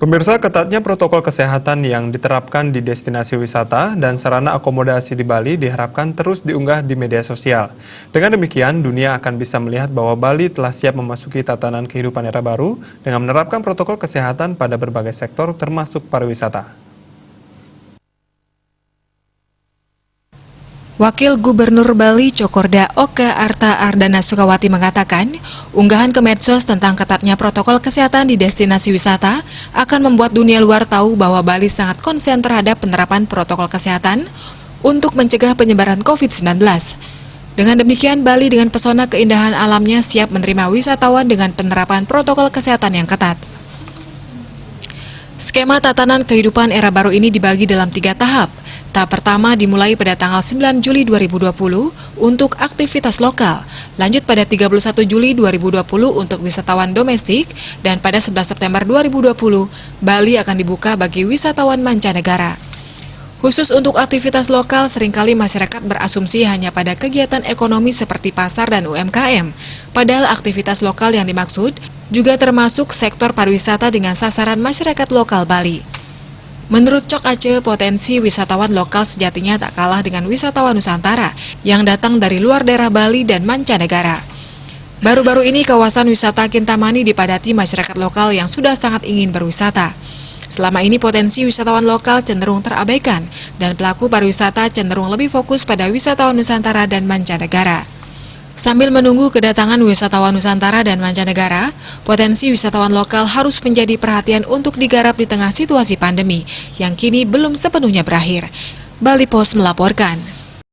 Pemirsa, ketatnya protokol kesehatan yang diterapkan di destinasi wisata dan sarana akomodasi di Bali diharapkan terus diunggah di media sosial. Dengan demikian, dunia akan bisa melihat bahwa Bali telah siap memasuki tatanan kehidupan era baru dengan menerapkan protokol kesehatan pada berbagai sektor termasuk pariwisata. Wakil Gubernur Bali Cokorda Oka Arta Ardana Sukawati mengatakan, unggahan ke medsos tentang ketatnya protokol kesehatan di destinasi wisata akan membuat dunia luar tahu bahwa Bali sangat konsen terhadap penerapan protokol kesehatan untuk mencegah penyebaran COVID-19. Dengan demikian, Bali dengan pesona keindahan alamnya siap menerima wisatawan dengan penerapan protokol kesehatan yang ketat. Skema tatanan kehidupan era baru ini dibagi dalam 3 tahap. Tahap pertama dimulai pada tanggal 9 Juli 2020 untuk aktivitas lokal, lanjut pada 31 Juli 2020 untuk wisatawan domestik, dan pada 11 September 2020, Bali akan dibuka bagi wisatawan mancanegara. Khusus untuk aktivitas lokal, seringkali masyarakat berasumsi hanya pada kegiatan ekonomi seperti pasar dan UMKM, padahal aktivitas lokal yang dimaksud juga termasuk sektor pariwisata dengan sasaran masyarakat lokal Bali. Menurut Cok Aceh, potensi wisatawan lokal sejatinya tak kalah dengan wisatawan Nusantara yang datang dari luar daerah Bali dan mancanegara. Baru-baru ini kawasan wisata Kintamani dipadati masyarakat lokal yang sudah sangat ingin berwisata. Selama ini potensi wisatawan lokal cenderung terabaikan dan pelaku pariwisata cenderung lebih fokus pada wisatawan Nusantara dan mancanegara. Sambil menunggu kedatangan wisatawan Nusantara dan mancanegara, potensi wisatawan lokal harus menjadi perhatian untuk digarap di tengah situasi pandemi yang kini belum sepenuhnya berakhir. Bali Post melaporkan.